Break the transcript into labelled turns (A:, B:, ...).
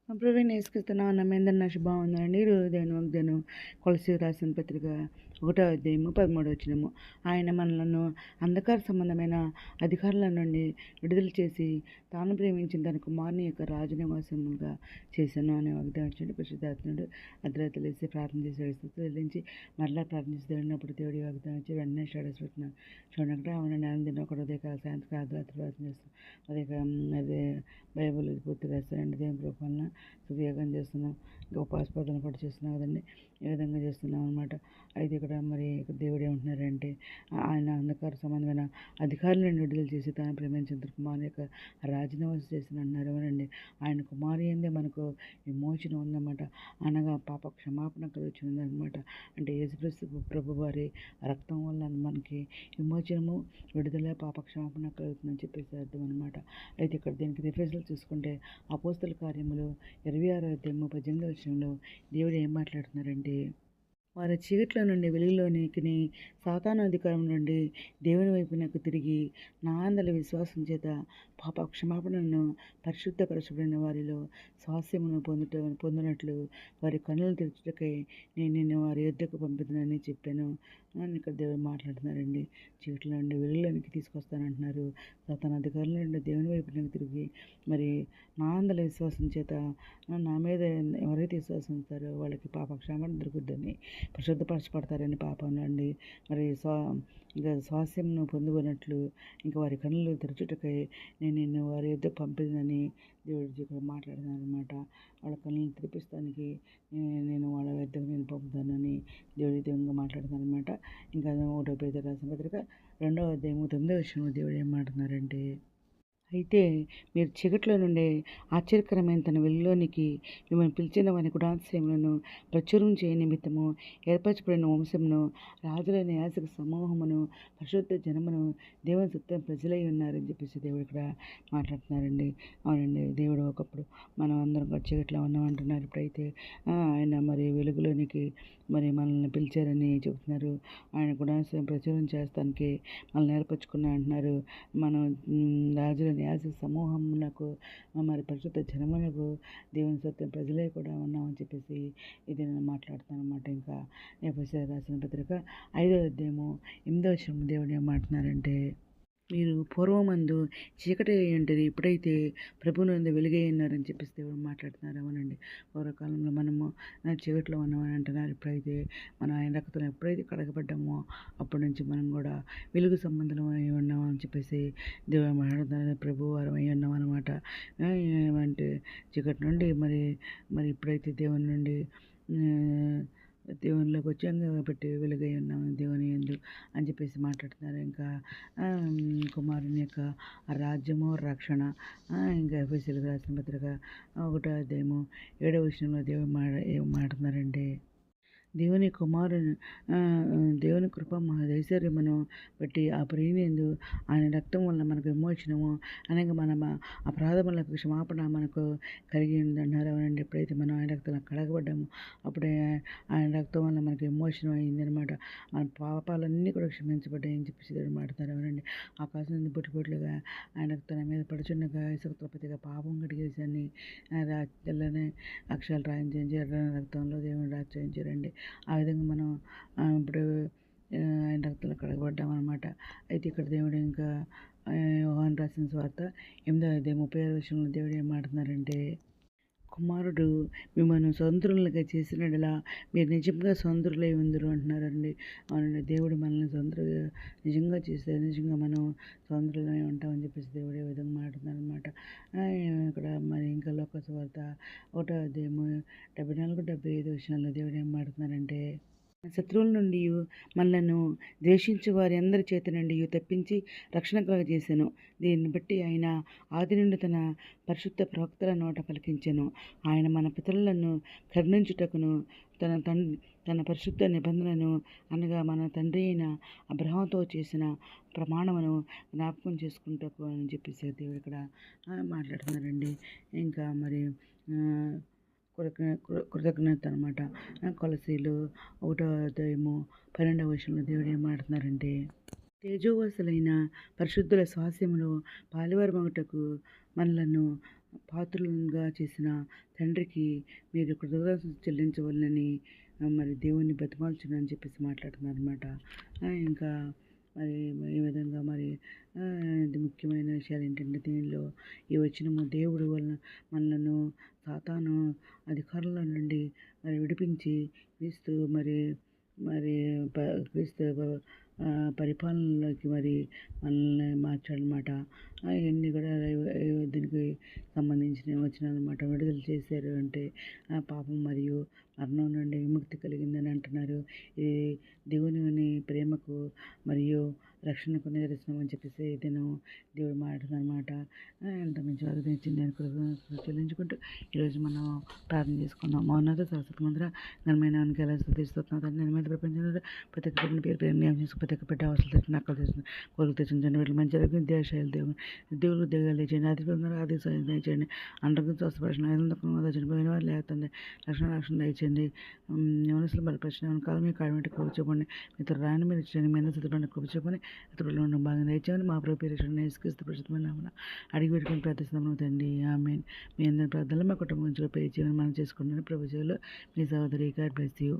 A: ప్రవీణ్ యేసుక్రీస్తునామ నమ్మేందరి శుభావందనండి. ఈరోజు వాగ్దానం కొలస్సీయులకు రాసిన పత్రిక 1వ అధ్యాయము 13వ వచనము. ఆయన మనలను అంధకార సంబంధమైన అధికారుల నుండి విడుదల చేసి తాను ప్రేమించిన తన కుమారుని యొక్క రాజనివాసముగా చేశాను అనే వాగ్దానం పరిశుద్ధాత్ముడు అర్ధరాత్రి లేచి ప్రార్థన చేసి చెల్లించి మరలా ప్రార్థించి దేవుడినప్పుడు దేవుడి వాగ్దానం వచ్చి వెంటనే స్టేటస్ పెట్టినాను. చూడండి అవును నేను తిన్న ఒక ఉదయకాల సాయంత్రం అర్ధరాత్రి ప్రార్థన చేస్తాను. అదే బైబిల్ పూర్తి రాస్తానండి. దేవుని కృపణ సువియోగం చేస్తున్నాం. ఇంకా ఉపాసపదను కూడా చేస్తున్నాం కదండి. ఈ విధంగా చేస్తున్నాం అనమాట. అయితే ఇక్కడ దేవుడు ఏమంటున్నారంటే ఆయన అంధకార సంబంధమైన అధికారులను విడుదల చేసి తాను ప్రేమించిన కుమారు యొక్క రాజనివాసం చేసిన అంటున్నారు. ఎవరండి? ఆయన కుమారి ఏందే మనకు విమోచన ఉందన్నమాట. అనగా పాప క్షమాపణ కలిగి ఉందన్నమాట. అంటే యేసుక్రీస్తు ప్రభు వారి రక్తం వల్ల మనకి విమోచనము, విడుదల, పాప క్షమాపణ కలుగుతుందని చెప్పేసి అర్థం అనమాట. అయితే ఇక్కడ దీనికి రిఫరెన్స్లు చూసుకుంటే అపోస్తల కార్యములు 26వ అధ్యాయము 18వ వచనంలో దేవుడు ఏం మాట్లాడుతున్నారంటే వారి చీకట్లో నుండి వెలుగులోనికి సాతాను అధికారం నుండి దేవుని వైపునకు తిరిగి నా అందరి విశ్వాసం చేత పాప క్షమాపణను పరిశుద్ధపరచబడిన వారిలో స్వాస్యమును పొందినట్లు వారి కన్నులు తెరచుటకై నేను నిన్ను వారి యొద్దకు పంపుతానని చెప్పాను అని ఇక్కడ దేవుడు మాట్లాడుతున్నారండి. చీకట్లో నుండి వెలుగులోనికి తీసుకొస్తానంటున్నారు. సాతాను అధికారుల నుండి దేవుని వైపునకు తిరిగి మరి నా అందరి విశ్వాసం చేత నా మీద ఎవరైతే విశ్వాసం ఉంచారో వాళ్ళకి పాప క్షమాపణ దొరుకుద్దని, పరిశుద్ధపరచబడతారని పాపం నుండి మరి ఇంకా స్వాస్యంను పొందుకున్నట్లు ఇంకా వారి కన్నులు తెరచుటకై నేను నిన్ను వారి యొద్ద పంపిందని దేవుడు మాట్లాడుతున్నాను అనమాట. వాళ్ళ కన్నులను తెరిపిస్తానికి నేను వాళ్ళ యొద్దకు నేను పంపుతానని దేవుడి దేవునిగా మాట్లాడుతాను అనమాట. ఇంకా 1వ పేతురు రాసిన పత్రిక 2వ అధ్యాయము 9వ వచనంలో దేవుడు ఏం మాట్లాడుతున్నారంటే అయితే మీరు చీకట్లో నుండి ఆశ్చర్యకరమైన తన వెలుగులోనికి మిమ్మల్ని పిలిచిన వారి గుణాతిశయములను ప్రచురం చేయ నిమిత్తము ఏర్పరచబడిన వంశమును, రాజులైన యాజక సమూహమును, పరిశుద్ధ జనమును, దేవుని సత్యం ప్రజలై ఉన్నారని చెప్పేసి దేవుడు ఇక్కడ మాట్లాడుతున్నారండి. అవునండి, దేవుడు ఒకప్పుడు మనం అందరం కూడా చీకట్లో ఉన్నామంటున్నారు. ఇప్పుడైతే ఆయన మరి వెలుగులోనికి మరి మనల్ని పిలిచారని చెబుతున్నారు. ఆయన గుణాతిశయం ప్రచురం చేస్తానికి మనల్ని ఏర్పరచుకున్నా అంటున్నారు. మనం రాజుల యాజక సమూహమునకు మరి పరిశుద్ధ జనములకు దేవుని సత్యం ప్రజలే కూడా ఉన్నామని చెప్పేసి ఇది నేను మాట్లాడుతాను అనమాట. ఇంకా ఎఫెసీయులకు రాసిన పత్రిక 5వ అధ్యాయము 8వ వచనం దేవుడు ఏం మాట్లాడుతున్నారంటే మీరు పూర్వమందు చీకటి అయ్యుంటారు, ఇప్పుడైతే ప్రభునందు వెలుగై ఉన్నారని చెప్పేసి దేవుడు మాట్లాడుతున్నారు. అవునండి, పూర్వకాలంలో మనము చీకట్లో ఉన్నామని అంటున్నారు. ఇప్పుడైతే మనం ఆయన రక్తంలో ఎప్పుడైతే కడగబడ్డామో అప్పటి నుంచి మనం కూడా వెలుగు సంబంధం అయి ఉన్నామని చెప్పేసి దేవుడు మాట్లాడుతున్నారు. ప్రభు వారం అయి ఉన్నాం అనమాట. ఏమంటే చీకటి నుండి మరి ఇప్పుడైతే దేవుని నుండి దేవునిలోకి వచ్చాం కాబట్టి వెలుగై ఉన్నాము దేవుని యందు అని చెప్పేసి మాట్లాడుతున్నారు. ఇంకా కుమారుని యొక్క రాజ్యము, రక్షణ ఇంకా ఎఫెసీయులకు రాసిన పత్రిక 1వ అధ్యాయము 7వ వచనంలో దేవుడు ఏం మాట్లాడుతున్నారంటే దేవుని కుమారుని దేవుని కృప మహదైశ్వర్యమును బట్టి ఆ ప్రియునియందు ఆయన రక్తం వల్ల మనకు విమోచనము అనగా మన అపరాధములకు క్షమాపణ మనకు కలిగి ఉందన్నారు. అవునండి, ఎప్పుడైతే మనం ఆయన రక్తంలో కడగబడ్డామో అప్పుడే ఆయన రక్తం వల్ల మనకు విమోచనం అయిందనమాట. మన పాపాలన్నీ కూడా క్షమించబడ్డాయని చెప్పేసి దేవుడు మాట్లాడుతున్నారు. అవునండి, ఆకాశం నుండి పొట్టుగా ఆయన రక్తం మీద పడుచుండగా ఇసుకతృపతిగా పాపం కడిగేసాన్ని తెల్లని అక్షరాలు రాయించి ఎర్రని రక్తంలో దేవుని రాయించారండి. ఆ విధంగా మనం ఇప్పుడు ఆయన రక్తంలో కడగబడ్డామన్నమాట. అయితే ఇక్కడ దేవుడు ఇంకా యోహాను రాసిన సువార్త 8వ అధ్యాయం 36వ వచనంలో దేవుడు ఏం మాట్లాడుతున్నారంటే కుమారుడు మిమ్మల్ని స్వతంత్రులుగా చేసినలా మీరు నిజంగా స్వతంత్రులై ఉందరు అంటున్నారండి. అవునండి, దేవుడు మనల్ని స్వతంత్రులుగా నిజంగా చేస్తే నిజంగా మనం స్వతంత్రులై ఉంటామని చెప్పేసి దేవుడు ఏ విధంగా మాట్లాడుతున్నారు అనమాట. ఇక్కడ మరి ఇంకా లోక సువార్త 1వ అధ్యాయము 74-75 వచనాల్లో దేవుడు ఏం మాట్లాడుతున్నారంటే శత్రువుల నుండి మనలను ద్వేషించు వారి అందరి చేతి నుండి తప్పించి రక్షణ కలుగజేశాను. దీన్ని బట్టి ఆయన ఆది నుండి తన పరిశుద్ధ ప్రవక్తల నోట పలికించెను. ఆయన మన పితరులను కరుణించుటకును తన పరిశుద్ధ నిబంధనను అనగా మన తండ్రి అయిన అబ్రహాముతో చేసిన ప్రమాణమును జ్ఞాపకం చేసుకుంటకు అని చెప్పేసి దేవుడు ఇక్కడ మాట్లాడుతున్నారండి. ఇంకా మరి కృతజ్ఞత అనమాట. కొలసీలు 1వ అధ్యాయము 12వ వచనంలో దేవుడు ఏం మాట్లాడుతున్నారంటే తేజోవాసులైన పరిశుద్ధుల స్వాస్యములో పాలువారమగుటకు మనలను పాత్రులుగా చేసిన తండ్రికి మీరు కృతజ్ఞతలు చెల్లించవలెనని మరి దేవుణ్ణి బతిమాలుచున్నానని చెప్పేసి మాట్లాడుతున్నారనమాట. ఇంకా మరి ఈ విధంగా మరి ఇది ముఖ్యమైన విషయాలు ఏంటంటే దీనిలో ఈ వచనము దేవుడు వలన మనలను సాతాను అధికారుల నుండి మరి విడిపించి క్రీస్తు మరి మరి క్రీస్తు పరిపాలనలోకి మరి మనల్ని మార్చాడనమాట. ఇవన్నీ కూడా దీనికి సంబంధించిన వచనాలన్నమాట. విడుదల చేశారు అంటే పాపం మరియు మరణం నుండి విముక్తి కలిగిందని అంటున్నారు. ఇది దేవుని ప్రేమకు మరియు రక్షణకు నిదర్శనం అని చెప్పేసి దేవుడు మాట్లాడుతుందన్నమాట. ఎంత మంచి వాగ్దానం ఇచ్చింది అని కృతజ్ఞతలు చెల్లించుకుంటూ ఈరోజు మనం ప్రార్థన చేసుకున్నాం. మౌనత సరస్వతి మందిర ఘనమైన ఎలా స్థుతిస్తున్నాం తండ్రి. నేను మీద ప్రపంచంలో ప్రతి ఒక్క బిడ్డని పేరు నియమం చేసుకుని ప్రతి ఒక్క బిడ్డ అవసరం తెచ్చిన అక్కలు తెచ్చిన కోరికలు తెచ్చించండి. వీళ్ళు మంచి దేశాలు దేవుడు ఉద్యోగాలు తెచ్చండి. ఆది సాయం దయచేయండి. అందరికీ స్వస్థపరిచిన చనిపోయిన వారు లేకపోతే రక్షణ దయచేయండి. మనసులో బలపరిచిన కాలం మీ కాడమిటి కృప చెప్పండి. మీతో రాయని మీరు ఇచ్చండి. మీ అందరూ సిద్ధపడిన కృప చెప్పండి. ఇతరులు ఉండడం బాగా దయచేయండి. మా ప్రభు పేరు నేసుక్రీస్తు పరిశుద్ధమైన అడిగి పెట్టుకుని ప్రార్థిస్తున్నాము తండ్రి. ఆమేన్. మీ అందరి ప్రార్థనలు మా కుటుంబం నుంచి పే చేయమని మనం చేసుకుంటున్నాను. ప్రభు సేవలో మీ సహోదరి. God bless you.